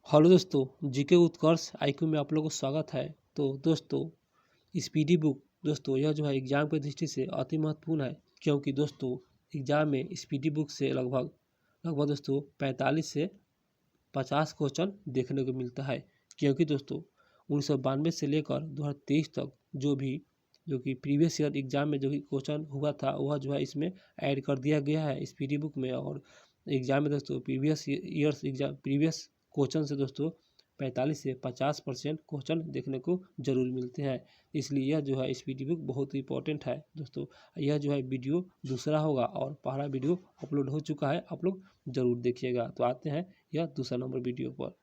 Hello दोस्तों, GK उत्कर्ष IQ में आप लोगों को स्वागत है। तो दोस्तों, स्पीडी बुक दोस्तों यह जो है एग्जाम की दृष्टि से अति महत्वपूर्ण है, क्योंकि दोस्तों एग्जाम में स्पीडी बुक से लगभग लगभग दोस्तों 45 से 50 क्वेश्चन देखने को मिलता है। क्योंकि दोस्तों 1992 से लेकर 2023 तक जो कि प्रीवियस ईयर एग्जाम में जो कि क्वेश्चन हुआ था वह जो है इसमें ऐड कर दिया गया है स्पीडी बुक में। और एग्जाम में दोस्तों प्रीवियस क्वेश्चन से दोस्तों 45 से 50% क्वेश्चन देखने को जरूर मिलते हैं। इसलिए यह जो है स्पीडी बुक बहुत ही इंपॉर्टेंट है दोस्तों। यह जो है वीडियो दूसरा होगा और पहला वीडियो अपलोड हो चुका है, आप लोग जरूर देखिएगा। तो आते हैं यह दूसरा नंबर वीडियो पर।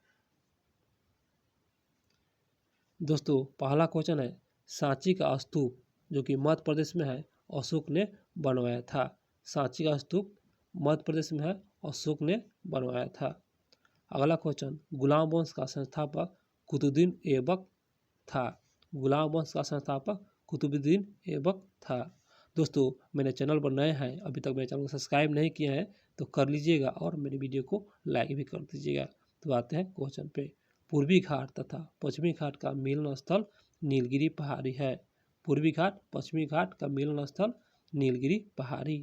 दोस्तों पहला क्वेश्चन है, सांची का स्तूप जो कि मध्य प्रदेश में है अशोक ने बनवाया था। सांची का स्तूप मध्य प्रदेश में है, अशोक ने बनवाया था। अगला क्वेश्चन, गुलाम वंश का संस्थापक कुतुबुद्दीन ऐबक था। गुलाम वंश का संस्थापक कुतुबुद्दीन ऐबक था। दोस्तों मेरे चैनल पर नए हैं, अभी तक मेरे चैनल को सब्सक्राइब नहीं किए हैं तो कर लीजिएगा और मेरी वीडियो को लाइक भी कर दीजिएगा। तो आते हैं क्वेश्चन पे। पूर्वी घाट तथा पश्चिमी घाट का मिलन स्थल नीलगिरी पहाड़ी है। पूर्वी घाट पश्चिमी घाट का मिलन स्थल नीलगिरी पहाड़ी।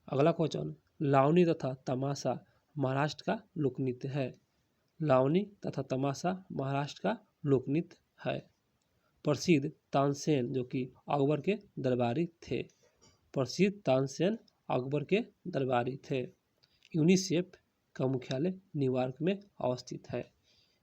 अगला क्वेश्चन, लावनी तथा तमाशा महाराष्ट्र का लोकनृत्य है। लावनी तथा तमाशा महाराष्ट्र का लोकनृत्य है। प्रसिद्ध तानसेन जो कि अकबर के दरबारी थे। प्रसिद्ध तानसेन अकबर के दरबारी थे। यूनिसेफ का मुख्यालय न्यूयॉर्क में अवस्थित है।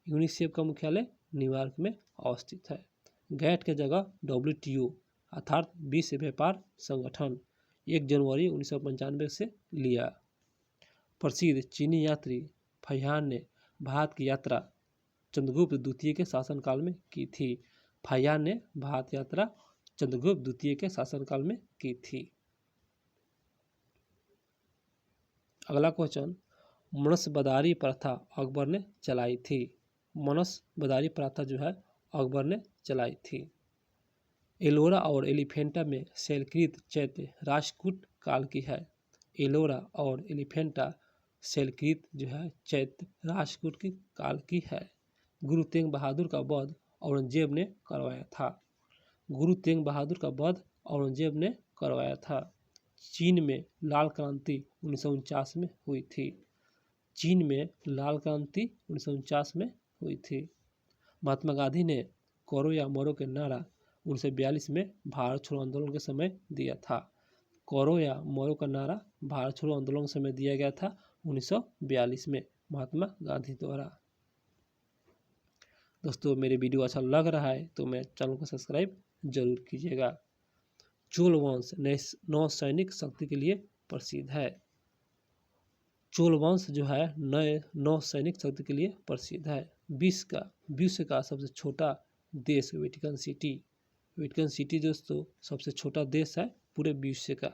यूनिसेफ का मुख्यालय न्यूयॉर्क में अवस्थित है। गैट की जगह WTO अर्थात विश्व व्यापार संगठन 1 जनवरी 1995 से लिया। प्रसिद्ध चीनी यात्री फहियान ने भारत की यात्रा चंद्रगुप्त द्वितीय के शासनकाल में की थी। फहियान ने भारत यात्रा चंद्रगुप्त द्वितीय के शासनकाल में की थी। अगला क्वेश्चन, मनसबदारी प्रथा अकबर ने चलाई थी। मनसबदारी प्रथा जो है अकबर ने चलाई थी। एलोरा और एलिफेंटा में शैलकृत चैत्य राष्ट्रकूट काल की है। एलोरा और एलिफेंटा शैलकृत जो है चैत्य राष्ट्रकूट की काल की है। गुरु तेग बहादुर का वध औरंगजेब ने करवाया था। गुरु तेग बहादुर का वध औरंगजेब ने करवाया था। चीन में लाल क्रांति 1949 में हुई थी। चीन में लाल क्रांति 1949 में हुई थी। महात्मा गांधी ने करो या मरो के नारा 1942 में भारत छोड़ो आंदोलन के समय दिया था। करो या मरो का नारा भारत छोड़ो आंदोलन के समय दिया गया था 1942 में महात्मा गांधी द्वारा। दोस्तों मेरे वीडियो अच्छा लग रहा है तो मेरे चैनल को सब्सक्राइब जरूर कीजिएगा। चोल वंश नौसैनिक शक्ति के लिए प्रसिद्ध है। चोल वंश जो है नौसैनिक शक्ति के लिए प्रसिद्ध है। विश्व का सबसे छोटा देश वेटिकन सिटी दोस्तों सबसे छोटा देश है पूरे विश्व का।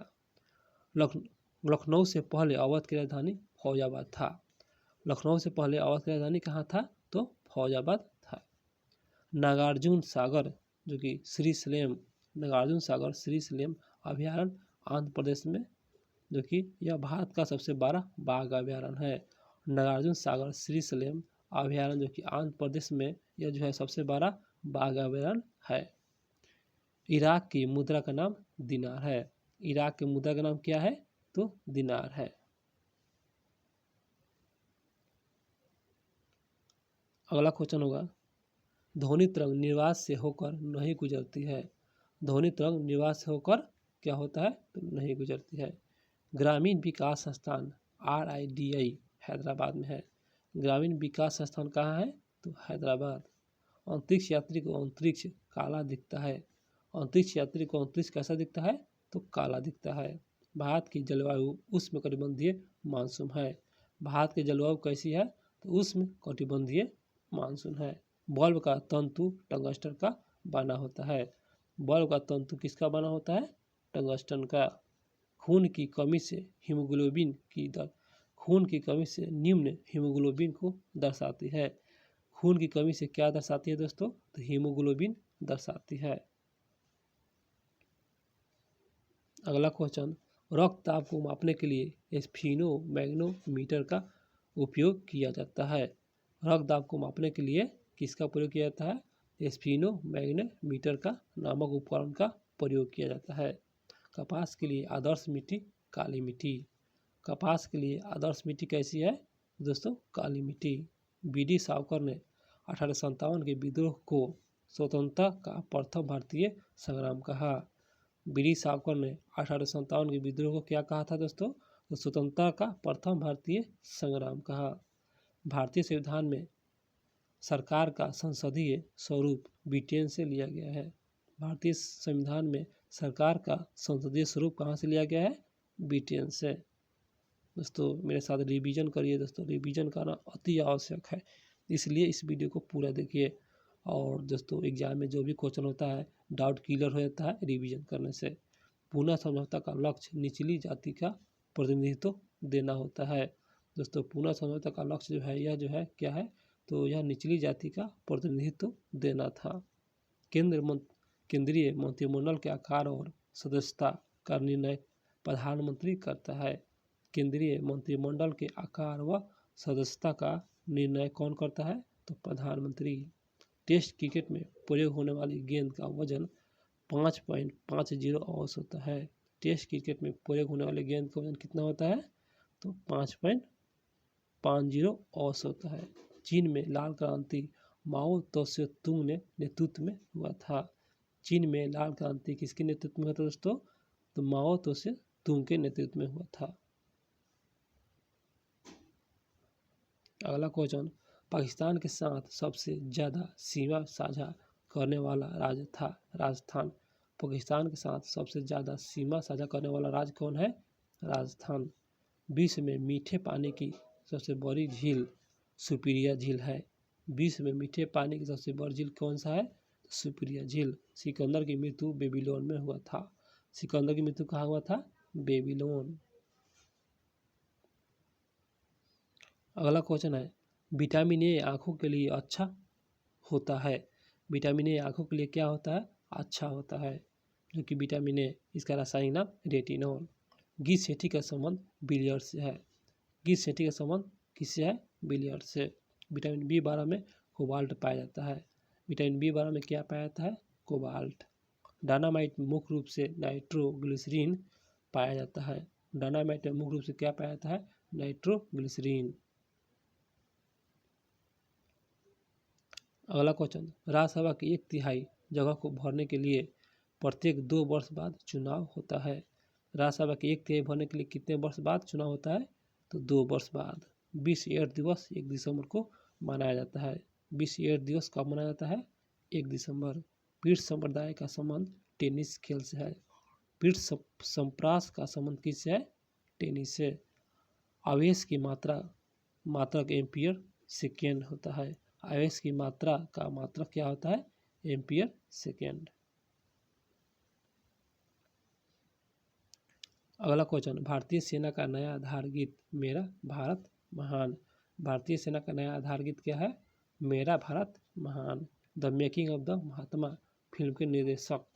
लखनऊ से पहले अवध की राजधानी फौजाबाद था। लखनऊ से पहले अवध की राजधानी कहाँ था तो फौजाबाद था। नागार्जुन सागर जो कि नागार्जुन सागर श्रीशैलम अभयारण्य आंध्र प्रदेश में जो कि यह भारत का सबसे बड़ा बाघ अभयारण्य है। नागार्जुन सागर श्रीशैलम अभयारण्य जो कि आंध्र प्रदेश में यह जो है सबसे बड़ा बाघ अभयारण्य है। इराक की मुद्रा का नाम दिनार है। इराक की मुद्रा का नाम क्या है तो दिनार है। अगला क्वेश्चन होगा, ध्वनि तरंग निर्वात से होकर नहीं गुजरती है। ध्वनि तरंग निर्वात से होकर क्या होता है तो नहीं गुजरती है। ग्रामीण विकास संस्थान RIDI हैदराबाद में है। ग्रामीण विकास संस्थान कहाँ है तो हैदराबाद। अंतरिक्ष यात्री को अंतरिक्ष काला दिखता है। अंतरिक्ष यात्री को अंतरिक्ष कैसा दिखता है तो काला दिखता है। भारत की जलवायु उष्णकटिबंधीय मानसून है। भारत की जलवायु कैसी है तो उष्णकटिबंधीय मानसून है। बल्ब का तंतु टंगस्टन का बना होता है। बल्ब का तंतु किसका बना होता है टंगस्टन का। खून की कमी से निम्न हीमोग्लोबिन को दर्शाती है। खून की कमी से क्या दर्शाती है दोस्तों तो हीमोग्लोबिन दर्शाती है। अगला क्वेश्चन, रक्तचाप को मापने के लिए स्फीनोमैग्नेटोमीटर का उपयोग किया जाता है। रक्तचाप को मापने के लिए किसका प्रयोग किया जाता है? स्फीनोमैग्नेटोमीटर का नामक उपकरण का प्रयोग किया जाता है। कपास के लिए आदर्श मिट्टी काली मिट्टी। कपास के लिए आदर्श मिट्टी कैसी है दोस्तों? काली मिट्टी। बी.डी. सावरकर ने 1857 के विद्रोह को स्वतंत्रता का प्रथम भारतीय संग्राम कहा। बी.डी. सावरकर ने 1857 के विद्रोह को क्या कहा था दोस्तों? तो स्वतंत्रता का प्रथम भारतीय संग्राम कहा। भारतीय संविधान में सरकार का संसदीय स्वरूप ब्रिटेन से लिया गया है। भारतीय संविधान में सरकार का संसदीय स्वरूप कहाँ से लिया गया है? ब्रिटेन से। दोस्तों मेरे साथ रिवीजन करिए दोस्तों, रिवीजन करना अति आवश्यक है, इसलिए इस वीडियो को पूरा देखिए। और दोस्तों एग्जाम में जो भी क्वेश्चन होता है डाउट क्लियर हो जाता है रिवीजन करने से। पूना समझौता का लक्ष्य निचली जाति का प्रतिनिधित्व देना होता है। दोस्तों पूना समझौता का लक्ष्य जो है, यह जो है क्या है? तो यह निचली जाति का प्रतिनिधित्व देना था। केंद्रीय मंत्रिमंडल के आकार और सदस्यता का निर्णय प्रधानमंत्री करता है। केंद्रीय मंत्रिमंडल के आकार व सदस्यता का निर्णय कौन करता है? तो प्रधानमंत्री। टेस्ट क्रिकेट में प्रयोग होने वाली गेंद का वजन 5.50 औंस होता है। टेस्ट क्रिकेट में प्रयोग होने वाली गेंद का वजन कितना होता है? तो 5.50 औंस होता है। चीन में लाल क्रांति माओ त्से तुंग ने नेतृत्व में हुआ था। चीन में लाल क्रांति किसके नेतृत्व में हुआ था दोस्तों? तो माओ त्से तुंग के नेतृत्व में हुआ था। अगला क्वेश्चन, पाकिस्तान के साथ सबसे ज़्यादा सीमा साझा करने वाला राज्य था राजस्थान। पाकिस्तान के साथ सबसे ज़्यादा सीमा साझा करने वाला राज्य कौन है? राजस्थान। विश्व में मीठे पानी की सबसे बड़ी झील सुपीरिया झील है। विश्व में मीठे पानी की सबसे बड़ी झील कौन सा है? सुपीरिया झील। सिकंदर की मृत्यु बेबीलोन में हुआ था। सिकंदर की मृत्यु कहाँ हुआ था? बेबीलोन। अगला क्वेश्चन है, विटामिन ए आँखों के लिए अच्छा होता है। विटामिन ए आँखों के लिए क्या होता है? अच्छा होता है। जो कि विटामिन ए, इसका रासायनिक नाम रेटिनॉल। घी सेठी का संबंध बिलियर्ड से है। घी सेठी का संबंध किससे है? बिलियर्ड से। विटामिन बी12 में कोबाल्ट पाया जाता है। विटामिन बी12 में क्या पाया जाता है? कोबाल्ट। डायनामाइट मुख्य रूप से नाइट्रोग्लिसरीन पाया जाता है। डायनामाइट में मुख्य रूप से क्या पाया जाता है? नाइट्रोग्लिसरीन। अगला क्वेश्चन, राज्यसभा की 1/3 जगह को भरने के लिए प्रत्येक 2 वर्ष बाद चुनाव होता है। राज्यसभा की 1/3 भरने के लिए कितने वर्ष बाद चुनाव होता है? तो 2 वर्ष बाद। विश्व एड्स दिवस 1 दिसंबर को मनाया जाता है। विश्व एड्स दिवस कब मनाया जाता है? 1 दिसंबर। पीठ संप्रदाय का संबंध टेनिस खेल से है। पीठ संप्रास का संबंध किससे है? टेनिस से। आवेश की मात्रक एम्पियर सेकेंड होता है। आवेश की मात्रा का मात्रक क्या होता है? Ampere second. अगला क्वेश्चन, भारतीय सेना का नया आधार गीत मेरा भारत महान। भारतीय सेना का नया आधार गीत क्या है? मेरा भारत महान। The making of the Mahatma film के निर्देशक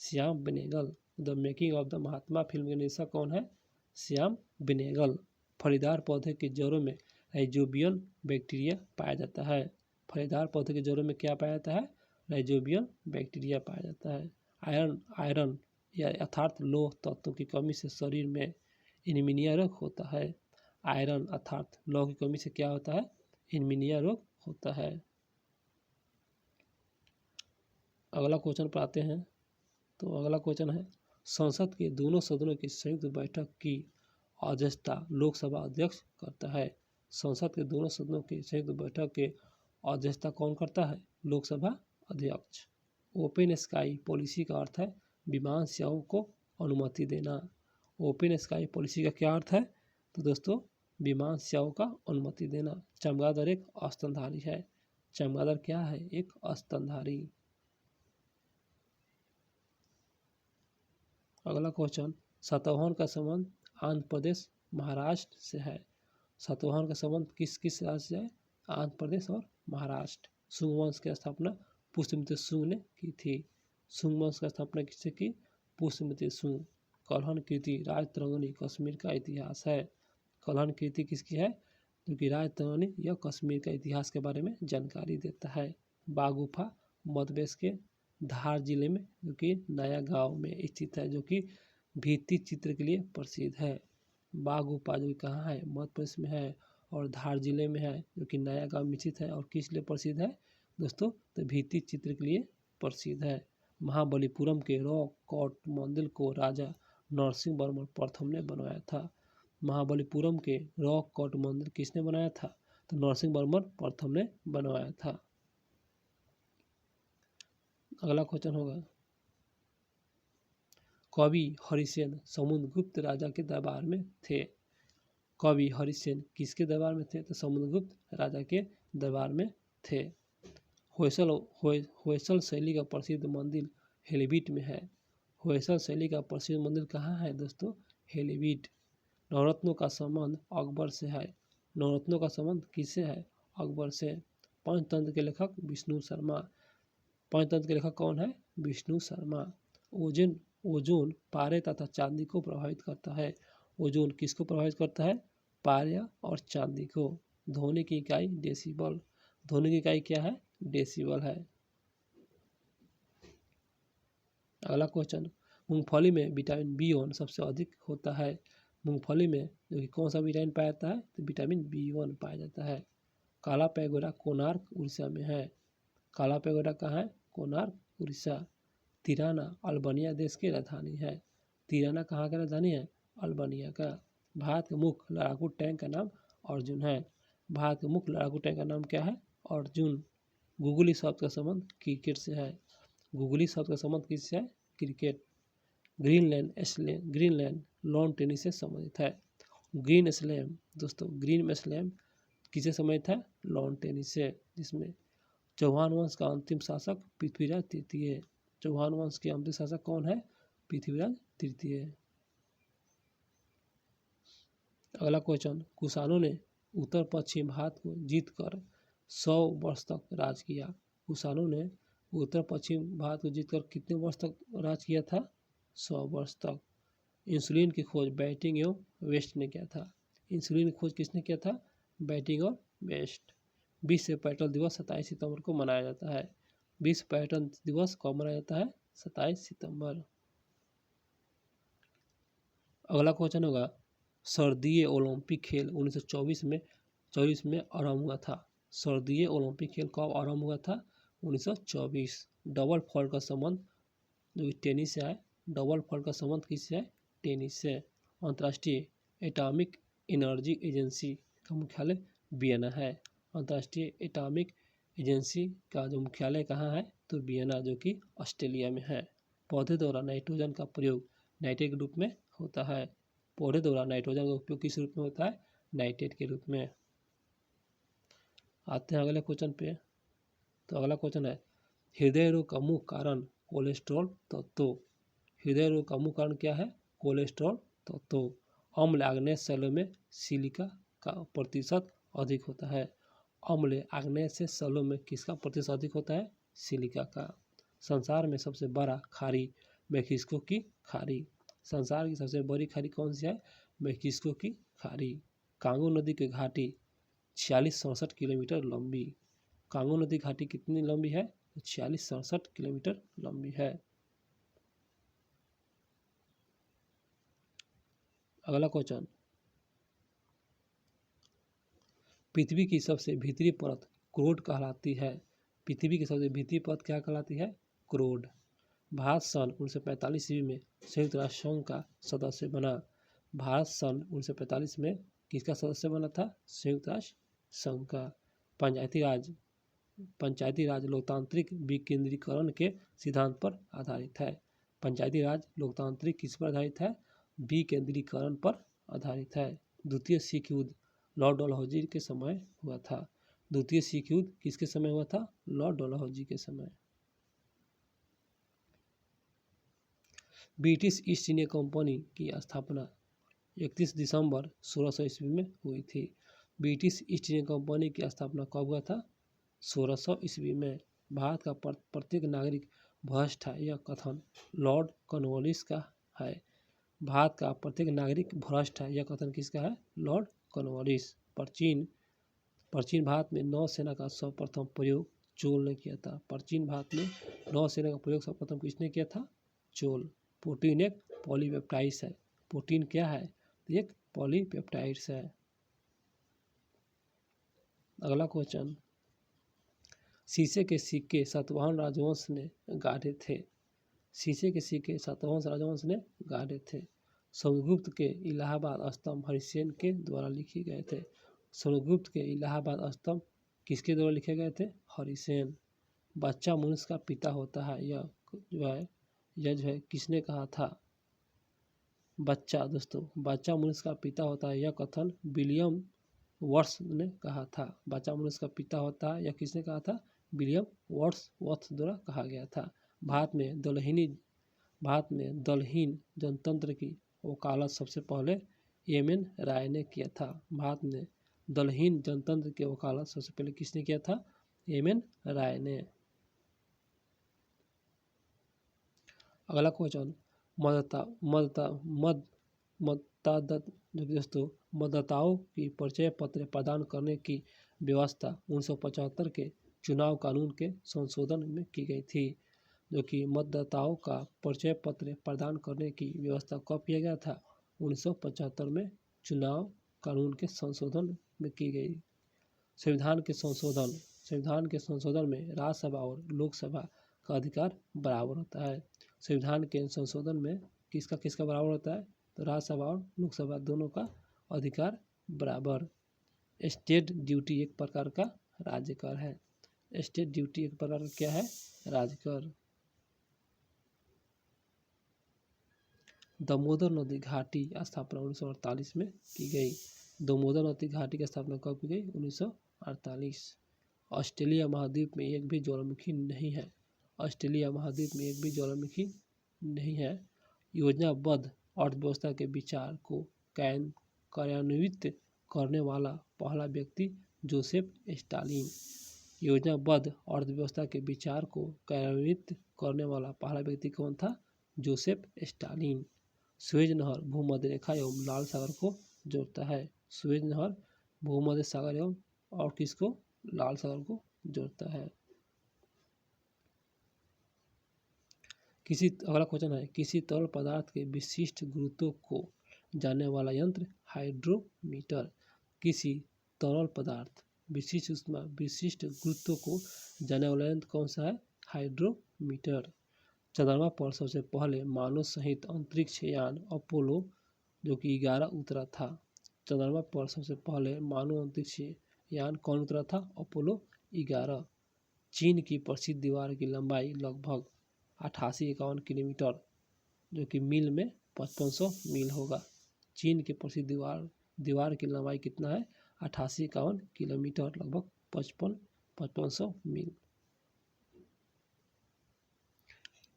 Shyam Benegal. The making of the Mahatma film के निर्देशक कौन है? श्याम बेनेगल। फलीदार पौधे के जड़ों में राइजोबियम बैक्टीरिया पाया जाता है। फलीदार पौधे के जड़ों में क्या पाया जाता है? राइजोबियम बैक्टीरिया पाया जाता है। आयरन या अर्थात लोह तत्वों की कमी से शरीर में एनीमिया रोग होता है। आयरन अर्थात लौह की कमी से क्या होता है? एनीमिया रोग होता है। अगला क्वेश्चन पर आते हैं। तो अगला क्वेश्चन है, संसद के दोनों सदनों की संयुक्त बैठक की अध्यक्षता लोकसभा अध्यक्ष करता है। संसद के दोनों सदनों की संयुक्त बैठक के अध्यक्षता कौन करता है? लोकसभा अध्यक्ष। ओपन स्काई पॉलिसी का अर्थ है विमान सेवाओं को अनुमति देना। ओपन स्काई पॉलिसी का क्या अर्थ है? तो दोस्तों विमान सेवाओं का अनुमति देना। चमगादड़ एक स्तनधारी है। चमगादड़ क्या है? एक स्तनधारी। अगला क्वेश्चन, सातवाहन का संबंध आंध्र प्रदेश महाराष्ट्र से है। सातवाहन का संबंध किस किस राज्य से है? आंध्र प्रदेश और महाराष्ट्र। शुंग वंश की स्थापना पुष्यमित्र शुंग ने की थी। शुंग वंश की स्थापना किससे की? पुष्यमित्र शुंग। कल्हण कृति राजतरंगिणी कश्मीर का इतिहास है। कल्हण कृति किसकी है? जो कि राजतरंगिणी या कश्मीर का इतिहास के बारे में जानकारी देता है। बाघ गुफा मध्य प्रदेश के धार जिले में जो कि नया गांव में स्थित है, जो कि भित्ति चित्र के लिए प्रसिद्ध है। बाघ गुफा जो कि कहाँ है? मध्य प्रदेश में है और धार जिले में है, जो कि नया गांव में स्थित है। और किस लिए प्रसिद्ध है दोस्तों? तो भित्ति चित्र के लिए प्रसिद्ध है। महाबलीपुरम के रॉक कट मंदिर को राजा नरसिंह वर्मन प्रथम ने बनवाया था। महाबलीपुरम के रॉक कट मंदिर किसने बनाया था? तो नरसिंह वर्मन प्रथम ने बनवाया था। अगला क्वेश्चन होगा, कवि हरिसेन समुद्रगुप्त राजा के दरबार में थे। कवि हरिसेन किसके दरबार में थे? तो समुद्रगुप्त राजा के दरबार में थे। होयसल शैली का प्रसिद्ध मंदिर हेलीबीट में है। होयसल शैली का प्रसिद्ध मंदिर कहाँ है दोस्तों? हेलीबीट। नवरत्नों का संबंध अकबर से है। नवरत्नों का संबंध किससे है? अकबर से। पंचतंत्र के लेखक विष्णु शर्मा। पंचतंत्र के लेखक कौन है? विष्णु शर्मा। ओजोन पारे तथा चांदी को प्रभावित करता है। ओजोन किसको प्रभावित करता है? पारे और चांदी को। ध्वनि की इकाई डेसिबल। ध्वनि की इकाई क्या है? डेसिबल है। अगला क्वेश्चन, मूंगफली में विटामिन B1 सबसे अधिक होता है। मूंगफली में जो कि कौन सा विटामिन पाया जाता है? तो विटामिन B1 पाया जाता है। काला पैगोडा कोणार्क उड़ीसा में है। काला पैगोडा कहाँ है? कोणार्क उड़ीसा। तिराना अल्बानिया देश की राजधानी है। तिराना कहाँ का राजधानी है? अल्बानिया का। भारत के मुख्य लड़ाकू टैंक का नाम अर्जुन है। भारत के मुख्य लड़ाकू टैंक का नाम क्या है? अर्जुन। गूगली शब्द का संबंध क्रिकेट से है। गूगली शब्द का संबंध किससे है? क्रिकेट। ग्रीनलैंड लॉन टेनिस से संबंधित है। ग्रीन स्लैम दोस्तों, ग्रीन स्लैम किससे संबंधित है? लॉन टेनिस से, जिसमें चौहान वंश का अंतिम शासक पृथ्वीराज तृतीय। चौहान वंश के अंतिम शासक कौन है? पृथ्वीराज तृतीय। अगला क्वेश्चन, कुषाणों ने उत्तर पश्चिम भारत को जीतकर 100 वर्ष तक राज किया। कुषाणों ने उत्तर पश्चिम भारत को जीतकर कितने वर्ष तक राज किया था? 100 वर्ष तक। इंसुलिन की खोज बैटिंग एवं वेस्ट ने किया था। इंसुलिन की खोज किसने किया था? बैटिंग और वेस्ट। विश्व पर्यटन दिवस 27 सितंबर को मनाया जाता है। विश्व पर्यटन दिवस कब मनाया जाता है? 27 सितंबर। अगला क्वेश्चन होगा, सर्दिये ओलंपिक खेल 1924 में आरंभ हुआ था। सर्दिये ओलंपिक खेल कब आरंभ हुआ था? 1924। डबल फॉल्ट का संबंध जो टेनिस से है। डबल फॉल्ट का संबंध किससे है? टेनिस से। अंतर्राष्ट्रीय एटॉमिक एनर्जी एजेंसी का मुख्यालय वियना है। अंतर्राष्ट्रीय एटॉमिक एजेंसी का जो मुख्यालय कहाँ है? तो वियना, जो कि ऑस्ट्रेलिया में है। पौधे द्वारा नाइट्रोजन का प्रयोग नाइट्रेट के रूप में होता है। पौधे द्वारा नाइट्रोजन का उपयोग किस रूप में होता है? नाइट्रेट के रूप में। आते हैं अगले क्वेश्चन पे। तो अगला क्वेश्चन है, हृदय रोग का मुख्य कारण कोलेस्ट्रॉल तत्व। हृदय रोग का मुख्य कारण क्या है? कोलेस्ट्रॉल तत्व। अम्ल आग्नेय सेलों में सिलिका का प्रतिशत अधिक होता है। अम्ल आग्नेय से सेलों में किसका प्रतिशत अधिक होता है? सिलिका का। संसार में सबसे बड़ा खाड़ी मेक्सिको की खाड़ी। संसार की सबसे बड़ी खाड़ी कौन सी है? मेक्सिको की खाड़ी। कांगो नदी की घाटी 46-67 किलोमीटर लंबी। कांगो नदी घाटी कितनी लंबी है? 46-67 किलोमीटर लंबी है। अगला क्वेश्चन, पृथ्वी की सबसे भीतरी परत क्रोड कहलाती है। पृथ्वी की सबसे भीतरी परत क्या कहलाती है? क्रोड। भारत सन 1945 ईस्वी में संयुक्त राष्ट्र संघ का सदस्य बना। भारत सन 1945 में किसका सदस्य बना था? संयुक्त राष्ट्र संघ का। पंचायती राज लोकतांत्रिक विकेंद्रीकरण के सिद्धांत पर आधारित है। पंचायती राज लोकतांत्रिक किस पर आधारित है? विकेंद्रीकरण पर आधारित है। द्वितीय सिख युद्ध लॉर्ड डलहौजी के समय हुआ था। द्वितीय सिख युद्ध किसके समय हुआ था? लॉर्ड डलहौजी के समय। ब्रिटिश ईस्ट इंडिया कंपनी की स्थापना 31 दिसंबर 1600 ईस्वी में हुई थी। ब्रिटिश ईस्ट इंडिया कंपनी की स्थापना कब हुआ था? 1600 ईस्वी में। भारत का प्रत्येक नागरिक भ्रष्ट है, यह कथन लॉर्ड कॉर्नवालिस का है। भारत का प्रत्येक नागरिक भ्रष्ट है, यह कथन किसका है? Lord Cornwallis. प्राचीन भारत में नौसेना का सर्वप्रथम प्रयोग चोल ने किया था। प्राचीन भारत में नौसेना का प्रयोग सर्वप्रथम किसने किया था? चोल। प्रोटीन एक पॉलीपेप्टाइड्स है। प्रोटीन क्या है? एक पॉलीपेप्टाइड्स है। अगला क्वेश्चन, शीशे के सिक्के सातवाहन राजवंश ने गाढ़े थे। शीशे के सिक्के सातवाहन राजवंश ने गाढ़े थे। समुद्रगुप्त के इलाहाबाद स्तंभ हरिसेन के द्वारा लिखे गए थे। समुद्रगुप्त के इलाहाबाद स्तंभ किसके द्वारा लिखे गए थे? हरिसेन। बच्चा मनुष्य का पिता होता है, यह जो है किसने कहा था? बच्चा मनुष्य का पिता होता है, यह कथन विलियम वर्ड्स ने कहा था। बच्चा मनुष्य का पिता होता है, यह किसने कहा था? विलियम वर्ड्सवर्थ द्वारा कहा गया था। भारत में दलहीन जनतंत्र की वकालत सबसे पहले एम.एन. राय ने किया था। भारत में दलहीन जनतंत्र की वकालत सबसे पहले किसने किया था? एम.एन. राय ने। अगला क्वेश्चन, मतदाताओं की परिचय पत्र प्रदान करने की व्यवस्था 1975 के चुनाव कानून के संशोधन में की गई थी। जो कि मतदाताओं का परिचय पत्र प्रदान करने की व्यवस्था कब किया गया था? 1975 में चुनाव कानून के संशोधन में की गई। संविधान के संशोधन में राज्यसभा और लोकसभा का अधिकार बराबर होता है। संविधान के संशोधन में किसका बराबर होता है? तो राज्यसभा और लोकसभा दोनों का अधिकार बराबर। स्टेट ड्यूटी एक प्रकार का राज्य कर है। स्टेट ड्यूटी एक प्रकार का क्या है? राज्य कर। दामोदर नदी घाटी स्थापना 1948 में की गई। दामोदर नदी घाटी की स्थापना कब की गई? 1948। ऑस्ट्रेलिया महाद्वीप में एक भी ज्वालामुखी नहीं है। ऑस्ट्रेलिया महाद्वीप में एक भी ज्वालामुखी नहीं है। योजनाबद्ध अर्थव्यवस्था के विचार को कार्यान्वित करने वाला पहला व्यक्ति जोसेफ स्टालिन। योजनाबद्ध अर्थव्यवस्था के विचार को कार्यान्वित करने वाला पहला व्यक्ति कौन था? Joseph Stalin. सुएज नहर भूमध्य रेखा एवं लाल सागर को जोड़ता है। सुएज नहर भूमध्य सागर एवं और किसको? लाल सागर को जोड़ता है। अगला क्वेश्चन है, किसी तरल पदार्थ के विशिष्ट गुरुत्व को जानने वाला यंत्र हाइड्रोमीटर। किसी तरल पदार्थ विशिष्ट गुरुत्व को जानने वाला यंत्र कौन सा है? हाइड्रोमीटर। चंद्रमा पर सबसे पहले मानव सहित अंतरिक्ष यान अपोलो जो कि 11 उतरा था। चंद्रमा पर सबसे पहले मानव अंतरिक्ष यान कौन उतरा था? अपोलो 11। चीन की प्रसिद्ध दीवार की लंबाई लगभग 88-51 किलोमीटर जो कि मील में 5500 मील होगा। चीन की प्रसिद्ध दीवार की लंबाई कितना है? 88-51 किलोमीटर, लगभग 5500 मील।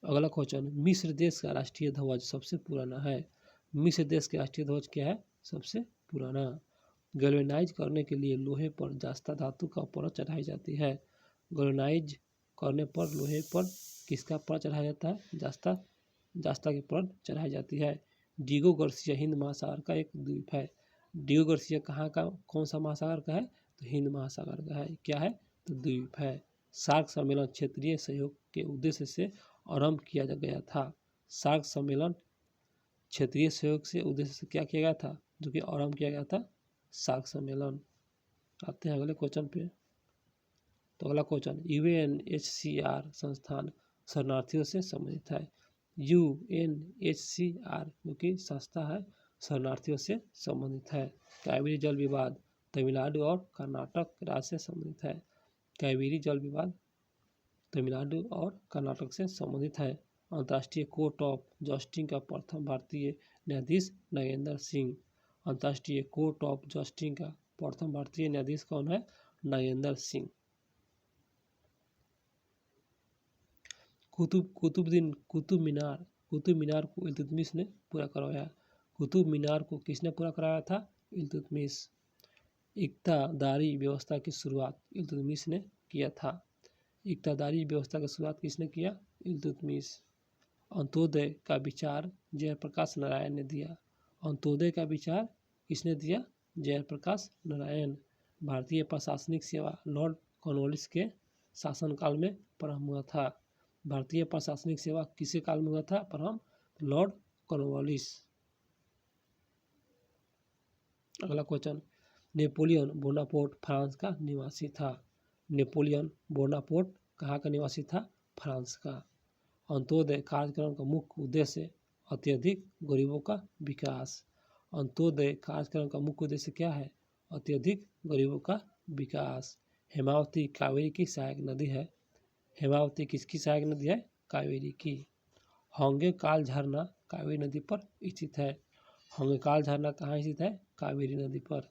अगला क्वेश्चन, मिस्र देश का राष्ट्रीय ध्वज सबसे पुराना है। मिस्र देश का राष्ट्रीय ध्वज क्या है? सबसे पुराना। गैल्वेनाइज करने के लिए लोहे पर जास्ता धातु का परत चढ़ाई जाती है। गैल्वेनाइज करने पर लोहे पर किसका परत चढ़ाया जाता है? जास्ता की परत चढ़ाई जाती है। डिगो गार्सिया हिंद महासागर का एक द्वीप है। डिगो गार्सिया कहाँ का, कौन सा महासागर का है? तो हिंद महासागर का है। क्या है? तो द्वीप है। सार्क सम्मेलन क्षेत्रीय सहयोग के उद्देश्य से आरंभ किया गया था। सार्क सम्मेलन क्षेत्रीय सहयोग से उद्देश्य से क्या किया गया था? जो कि आरंभ किया गया था सार्क सम्मेलन। आते हैं अगले क्वेश्चन पे। तो अगला क्वेश्चन, यूएनएचसीआर संस्थान शरणार्थियों से संबंधित है। यूएनएचसीआर जो कि संस्था है शरणार्थियों से संबंधित है। कावेरी जल विवाद तमिलनाडु और कर्नाटक राज्य से संबंधित है। कावेरी जल विवाद तमिलनाडु और कर्नाटक से संबंधित है। अंतर्राष्ट्रीय कोर्ट ऑफ जस्टिस का प्रथम भारतीय न्यायाधीश नागेंद्र सिंह। अंतर्राष्ट्रीय कोर्ट ऑफ जस्टिस का प्रथम भारतीय न्यायाधीश कौन है? नागेंद्र सिंह। कुतुब मीनार को इल्तुतमिश ने पूरा करवाया। कुतुब मीनार को किसने पूरा कराया था? इल्तुतमिश। इक्तादारी व्यवस्था की शुरुआत इल्तुतमिश ने किया था। इक्तादारी व्यवस्था की शुरुआत किसने किया? इल्तुतमिश। अंत्योदय का विचार जयप्रकाश नारायण ने दिया। अंत्योदय का विचार किसने दिया? जयप्रकाश नारायण। भारतीय प्रशासनिक सेवा लॉर्ड कॉर्नवालिस के शासनकाल में प्रारंभ हुआ था। भारतीय प्रशासनिक सेवा किसके काल में हुआ था प्रारंभ? Lord Cornwallis. अगला क्वेश्चन, नेपोलियन बोनापार्ट फ्रांस का निवासी था। नेपोलियन बोनापार्ट कहाँ का निवासी था? फ्रांस का। अंत्योदय कार्यक्रम का मुख्य उद्देश्य अत्यधिक गरीबों का विकास। अंत्योदय कार्यक्रम का मुख्य उद्देश्य क्या है? अत्यधिक गरीबों का विकास। हेमावती कावेरी की सहायक नदी है। हेमावती किसकी सहायक नदी है? कावेरी की। होंगे काल झरना कावेरी नदी पर स्थित है। होंगे काल झरना कहाँ स्थित है? कावेरी नदी पर।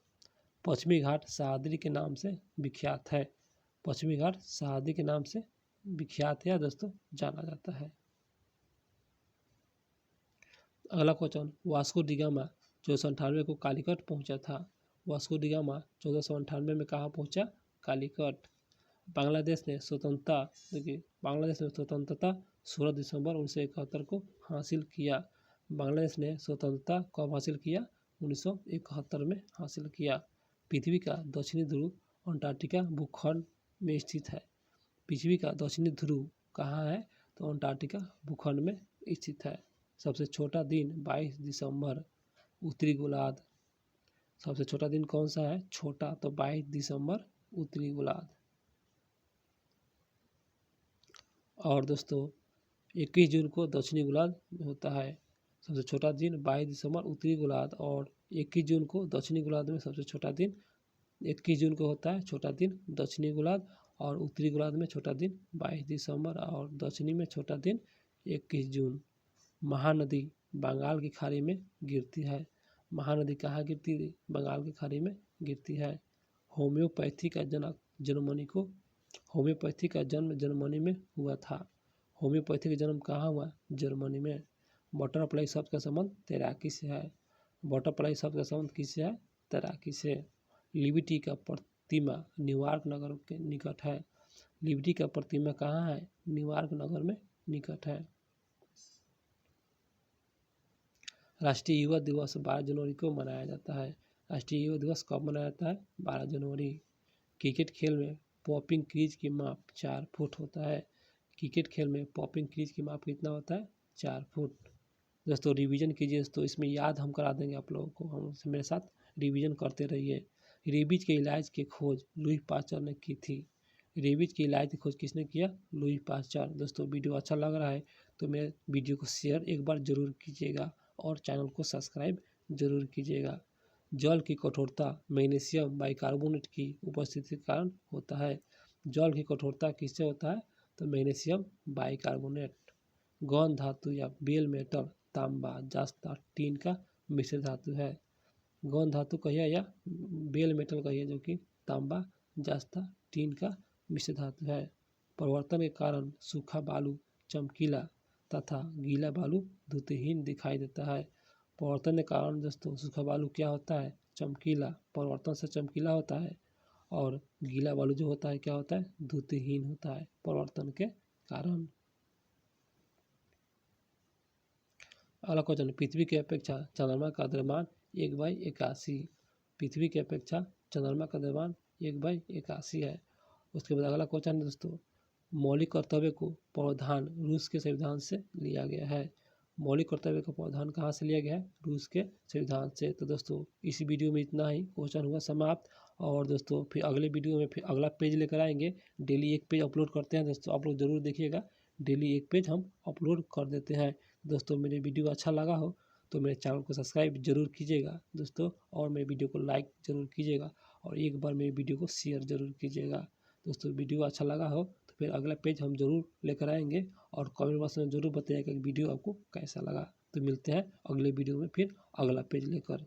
पश्चिमी घाट सह्याद्री के नाम से विख्यात है। पश्चिमी घाट सह्याद्री के नाम से विख्यात है दोस्तों, जाना जाता है। अगला क्वेश्चन, वास्को डी गामा 1498 को कालीकट पहुंचा था। वास्को डी गामा 1498 में कहाँ पहुंचा? कालीकट। बांग्लादेश ने स्वतंत्रता, देखिए बांग्लादेश ने स्वतंत्रता 16 दिसंबर 1971 को हासिल किया। बांग्लादेश ने स्वतंत्रता कब हासिल किया? 1971 में हासिल किया। पृथ्वी का दक्षिणी ध्रुव अंटार्कटिका भूखंड में स्थित है। पृथ्वी का दक्षिणी ध्रुव कहाँ है? तो अंटार्कटिका भूखंड में स्थित है। सबसे छोटा दिन 22 दिसंबर। उत्तरी गोलार्ध। सबसे छोटा दिन कौन सा है? छोटा, तो 22 दिसंबर उत्तरी गोलार्ध। और दोस्तों 21 जून को दक्षिणी गोलार्ध में होता है। सबसे छोटा दिन 22 दिसंबर उत्तरी गोलार्ध और 21 जून को दक्षिणी गोलार्ध में सबसे छोटा दिन 21 जून को होता है छोटा दिन दक्षिणी गोलार्ध, और उत्तरी गोलार्ध में छोटा दिन 22 दिसंबर और दक्षिणी में छोटा दिन 21 जून। महानदी बंगाल की खाड़ी में गिरती है। महानदी कहाँ गिरती है? बंगाल की खाड़ी में गिरती है। होम्योपैथी का जनक जर्मनी को होम्योपैथी का जन्म जर्मनी में हुआ था। होम्योपैथी का जन्म कहाँ हुआ? जर्मनी में। बटरफ्लाई शब्द का संबंध तैराकी से है। बटरफ्लाई शब्द का संबंध किससे है? तैराकी से। लिबर्टी का प्रतिमा न्यूयॉर्क नगर के निकट है। लिबर्टी का प्रतिमा कहाँ है? न्यूयॉर्क नगर में निकट है। राष्ट्रीय युवा दिवस 12 जनवरी को मनाया जाता है। राष्ट्रीय युवा दिवस कब मनाया जाता है? 12 जनवरी। क्रिकेट खेल में पॉपिंग क्रीज की माप 4 फुट होता है। क्रिकेट खेल में पॉपिंग क्रीज की माप कितना होता है? 4 फुट। दोस्तों रिवीजन कीजिए, तो इसमें याद हम करा देंगे आप लोगों को, हम मेरे साथ रिवीजन करते रहिए। रेबीज के इलाज की खोज लुई पास्चर ने की थी। रेबीज के इलाज की खोज किसने किया? Louis Pasteur. दोस्तों वीडियो अच्छा लग रहा है तो मेरे वीडियो को शेयर एक बार जरूर कीजिएगा और चैनल को सब्सक्राइब जरूर कीजिएगा। जल की कठोरता मैग्नीशियम बाइकार्बोनेट की उपस्थिति के कारण होता है। जल की कठोरता किससे होता है? तो मैग्नीशियम बाइकार्बोनेट। गौण धातु या बेल मेटल तांबा जस्ता टीन का मिश्र धातु है। गौण धातु कहिए या बेल मेटल कहिए, जो कि तांबा जस्ता टीन का मिश्र धातु है। परिवर्तन के कारण सूखा बालू चमकीला तथा गीला बालू धुतिहीन दिखाई देता है। परिवर्तन के कारण दोस्तों सूखा बालू क्या होता है? चमकीला, परिवर्तन से चमकीला होता है, और गीला बालू जो होता है क्या होता है? धुतिहीन होता है परिवर्तन के कारण। अगला क्वेश्चन, पृथ्वी की अपेक्षा चंद्रमा का द्रव्यमान 1/81। पृथ्वी की अपेक्षा चंद्रमा का द्रव्यमान 1/81 है। उसके बाद अगला क्वेश्चन है दोस्तों, मौलिक कर्तव्य को प्रावधान रूस के संविधान से लिया गया है। मौलिक कर्तव्य का प्रावधान कहाँ से लिया गया है? रूस के संविधान से। तो दोस्तों इसी वीडियो में इतना ही, क्वेश्चन हुआ समाप्त। और दोस्तों फिर अगले वीडियो में फिर अगला पेज लेकर आएंगे। डेली एक पेज अपलोड करते हैं दोस्तों, आप लोग जरूर देखिएगा। डेली एक पेज हम अपलोड कर देते हैं। दोस्तों मेरे वीडियो अच्छा लगा हो तो मेरे चैनल को सब्सक्राइब जरूर कीजिएगा दोस्तों, और मेरे वीडियो को लाइक जरूर कीजिएगा, और एक बार मेरे वीडियो को शेयर जरूर कीजिएगा। दोस्तों वीडियो अच्छा लगा हो तो फिर अगला पेज हम जरूर लेकर आएंगे, और कमेंट बॉक्स में जरूर बताइएगा कि वीडियो आपको कैसा लगा। तो मिलते हैं अगले वीडियो में फिर अगला पेज लेकर।